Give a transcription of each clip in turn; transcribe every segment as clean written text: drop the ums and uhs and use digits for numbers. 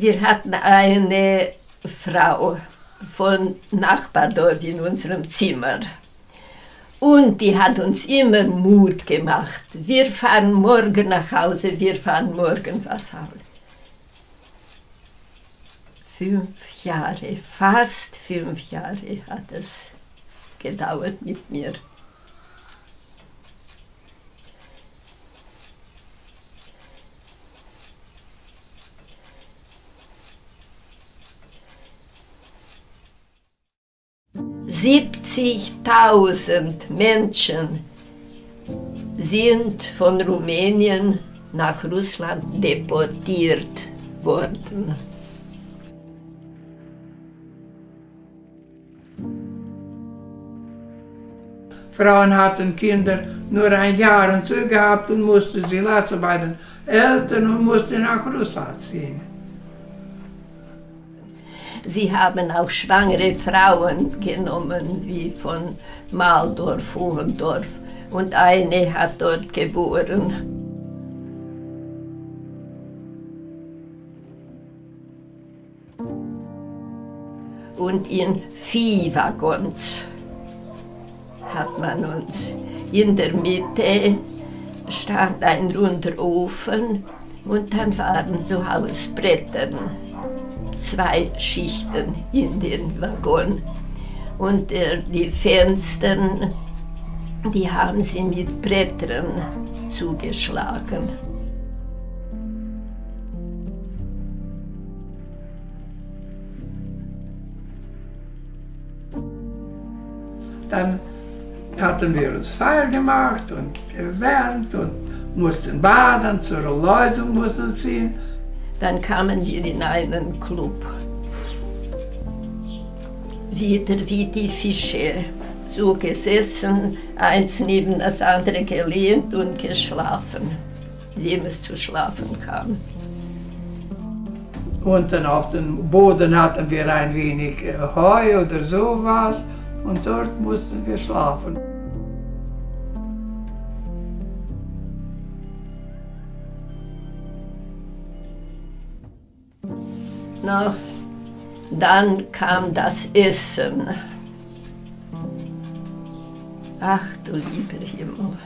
Wir hatten eine Frau von Nachbardorf in unserem Zimmer. Und die hat uns immer Mut gemacht. Wir fahren morgen nach Hause, wir fahren morgen was Hause. 5 Jahre, fast 5 Jahre hat es gedauert mit mir. »70.000 Menschen sind von Rumänien nach Russland deportiert worden.« Frauen hatten Kinder nur 1 Jahr und so gehabt und mussten sie lassen bei den Eltern und mussten nach Russland ziehen. Sie haben auch schwangere Frauen genommen, wie von Maldorf, Hohendorf, und eine hat dort geboren. Und in Viehwaggons hat man uns. In der Mitte stand ein runder Ofen und dann waren so Hausbrettern. 2 Schichten in den Waggon. Und die Fenster, die haben sie mit Brettern zugeschlagen. Dann hatten wir uns Feier gemacht und gewärmt und mussten baden, zur Erlösung mussten ziehen. Dann kamen wir in einen Club. Wieder wie die Fische, so gesessen, eins neben das andere gelehnt und geschlafen, wem es zu schlafen kam. Unten auf dem Boden hatten wir ein wenig Heu oder sowas und dort mussten wir schlafen. Na, dann kam das Essen. Ach du lieber Himmel.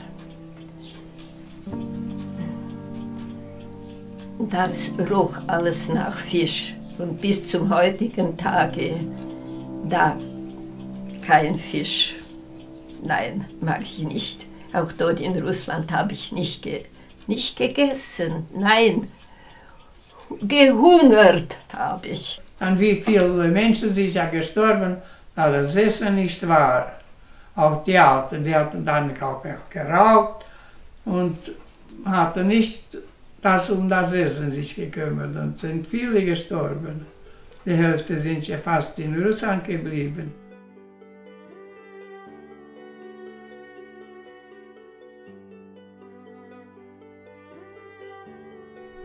Das roch alles nach Fisch und bis zum heutigen Tage da kein Fisch. Nein, mag ich nicht. Auch dort in Russland habe ich nicht gegessen. Nein. Gehungert habe ich. An wie viele Menschen sind ja gestorben, weil das Essen nicht war. Auch die Alten, die hatten dann auch geraucht und hatten nicht um das Essen sich gekümmert und sind viele gestorben. Die Hälfte sind ja fast in Russland geblieben.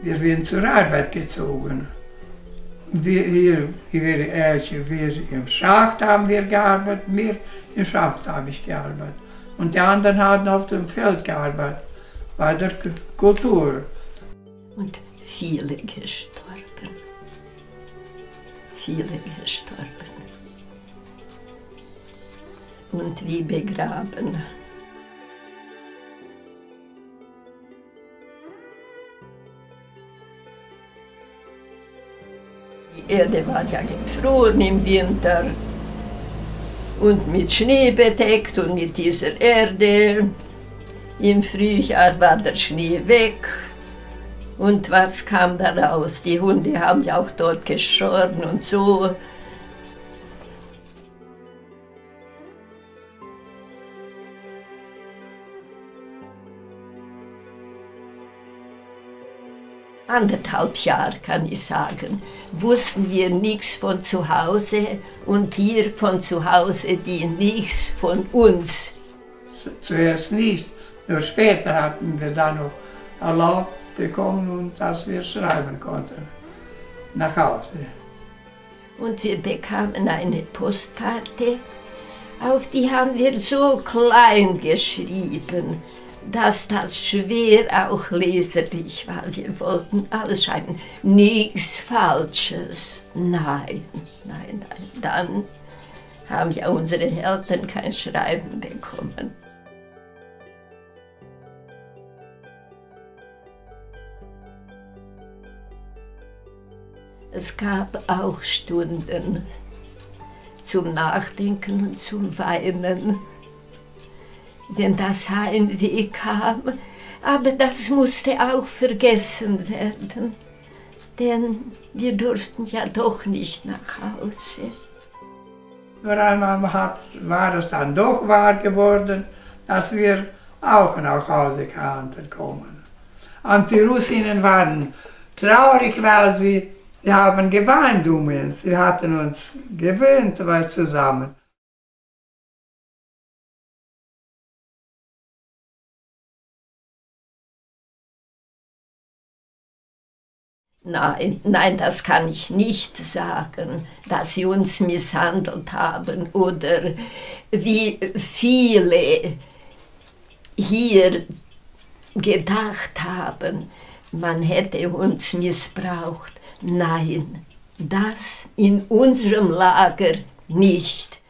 Wir werden zur Arbeit gezogen. Wir im Schacht haben wir gearbeitet, wir im Schacht habe ich gearbeitet. Und die anderen haben auf dem Feld gearbeitet, bei der Kultur. Und viele gestorben. Viele gestorben. Und wie begraben. Die Erde war ja gefroren im Winter und mit Schnee bedeckt und mit dieser Erde. Im Frühjahr war der Schnee weg und was kam da raus? Die Hunde haben ja auch dort geschoren und so. Anderthalb Jahre, kann ich sagen, wussten wir nichts von zu Hause und hier von zu Hause die nichts von uns. Zuerst nicht, nur später hatten wir dann noch erlaubt bekommen und dass wir schreiben konnten, nach Hause. Und wir bekamen eine Postkarte, auf die haben wir so klein geschrieben, dass das schwer auch leserlich war. Wir wollten alles schreiben, nichts Falsches. Nein, nein, nein. Dann haben ja unsere Eltern kein Schreiben bekommen. Es gab auch Stunden zum Nachdenken und zum Weinen, wenn das Heimweh kam. Aber das musste auch vergessen werden, denn wir durften ja doch nicht nach Hause. Nur einmal war es dann doch wahr geworden, dass wir auch nach Hause konnten kommen. Und die Russinnen waren traurig, weil sie haben geweint um uns. Sie hatten uns gewöhnt zusammen. Nein, nein, das kann ich nicht sagen, dass sie uns misshandelt haben oder wie viele hier gedacht haben, man hätte uns missbraucht. Nein, das in unserem Lager nicht.